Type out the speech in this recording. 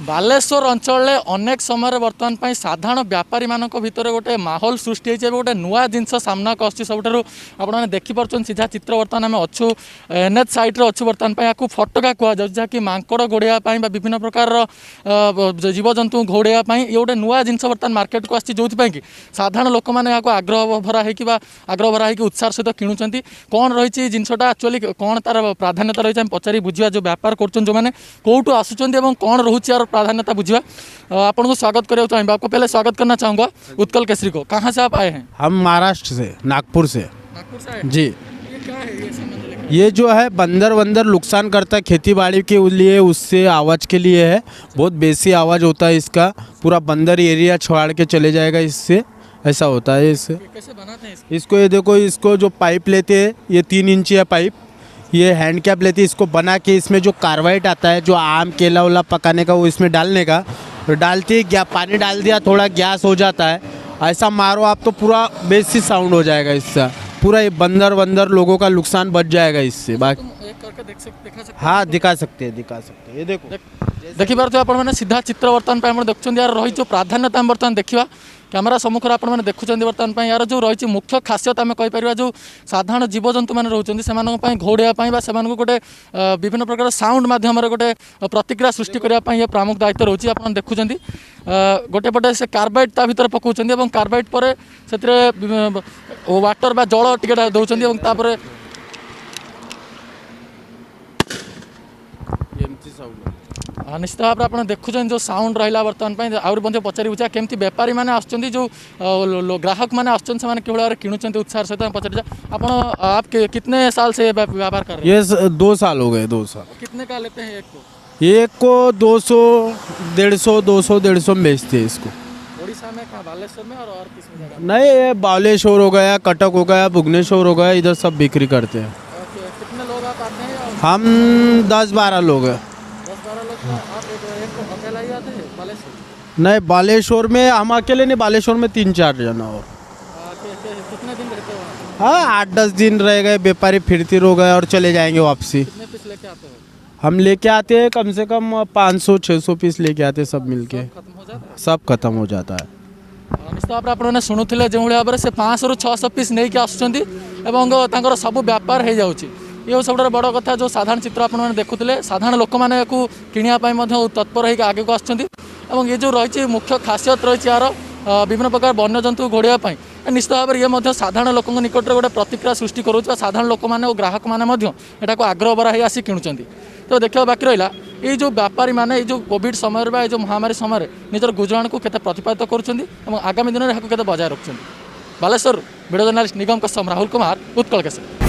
बालेश्वर अंचल अनेक समय बर्तमान पर साधारण व्यापारी मान भितर गोटे माहौल सृष्टि होती है गोटे नुआ जिनस सामना को सबुठ आपने देखिपुर सीधा चित्र बर्तमान आम अच्छू एनएच साइड्रे अच्छु बर्तमान पर या फटका कहुए जहाँकि मांकड़ घोड़ाई विभिन्न प्रकार जीवजंतु घोड़ाई ये गोटे नुआ जिनस बर्तमान मार्केट को आसी जो कि साधारण लोक मैंने आग्रह भरा हो उत्साह सहित किणुंट कौन रही जिनसटा एक्चुअली कौन तार प्राधान्यता रही है पचारि बुझा जो व्यापार कर जो मैंने कौटू आसुच्च कौन रोचे यार प्राधान्यता बुझा आपन को स्वागत करना चाहिए। आपको पहले स्वागत करना चाहूँगा उत्कल केसरी को। कहाँ से आप आए हैं? हम महाराष्ट्र से, नागपुर से। नागपुर से आए? जी। ये क्या है ये सामान लेके? ये जो है बंदर वंदर नुकसान करता है खेती बाड़ी के लिए, उससे आवाज़ के लिए है। बहुत बेसी आवाज़ होता है इसका, पूरा बंदर एरिया छोड़ के चले जाएगा इससे, ऐसा होता है इससे। कैसे बनाते हैं इसको? इसको ये देखो, इसको जो पाइप लेते हैं ये 3 इंची है पाइप, ये हैंड कैप लेते हैं, इसको बना के इसमें जो कार्बाइड आता है जो आम केला उला पकाने का वो इसमें डालने का, तो डालते ही पानी डाल दिया थोड़ा गैस हो जाता है, ऐसा मारो आप तो पूरा बेसी साउंड हो जाएगा इससे, पूरा ये बंदर वंदर लोगों का नुकसान बच जाएगा इससे। बाकी एक करके दिखा सकते हाँ दिखा सकते हैं ये देखो देखी पारे आप सीधा चित्र बर्तमान पर देखुं यार रही जो प्राधान्यता बर्तमान देखा कैमेरा सम्मुख आपने देखुं बर्तमान यार जो रही मुख्य खासियत आम कहीपर जो साधारण जीवजंतु मैंने रोचे से घोड़ाई से गोटे विभिन्न प्रकार साउंड मध्यम गोटे प्रतिक्रिया सृष्टि करने ये प्रमुख दायित्व रोचे। आप देखुं गोटे पटे से कार्बाइड ता भर पकाउं कार्बाइड पर वाटर बा जल टिके दौरान निश्चित भाव में आप देखुं जो साउंड रहा बर्तमान आहरी पचारि बुझा केमती बेपारी मैंने आसुच्च जो ग्राहक मैंने आसुच्च से किभली भाव किणुच्च उत्साह सहित पचार आप कितने साल से व्यापार कर रहे हैं? ये 2 साल हो गए। 2 साल। कितने का लेते हैं एक को 200 150 में बेचते हैं इसको। उड़ीसा में कहाँ? बालेश्वर में और किस जगह? नहीं, ये बालेश्वर हो गया, कटक हो गया, भुवनेश्वर हो गया, इधर सब बिक्री करते हैं। कितने लोग आप आते हैं? हम 10-12 लोग हैं। 10-12 लोग। आप एक अकेला ही आते हैं बालेश्वर? नहीं, बालेश्वर में हम अकेले नहीं, बालेश्वर में 3-4 जन और। कितने दिन रहते हो? हाँ 8-10 दिन रह गए, व्यापारी फिरती हो गए और चले जाएंगे वापसी। कितने पीस लेके आते हो? हम लेके आते हैं कम से कम 500-600 पीस लेके आते हैं, सब मिलके। खत्म हो जाता है? सब खत्म हो जाता है। निश्चित भाव आपने शुणुले जो भाव में से 500-600 पीस नहीं आसुँच सब व्यापार हो जाऊँगी। ये सब बड़ कथा जो साधारण चित्र आपने देखुले साधारण लोक मैंने किणापी तत्पर होकर आगे को आसुँच ये जो रही मुख्य खासियत रही यार विभिन्न प्रकार वन्यजंतु घोड़ाई निश्चित भाव में ये साधारण लोक निकट में गोटे प्रतिक्रिया सृष्टि करोचे साधारण लोक मैंने और ग्राहक मैंने आग्रह बरा हो आसी किणुंट। तो देखा बाकी रहा ये जो व्यापारी मैंने जो कोविड समय बा जो महामारी समय निजर गुजराण को केते प्रतिपादित करुँच आगामी दिन में केते बजाय रखुँच। बालेश्वर वीडियो जर्नलिस्ट निगम कसम राहुल कुमार उत्कल केसरी।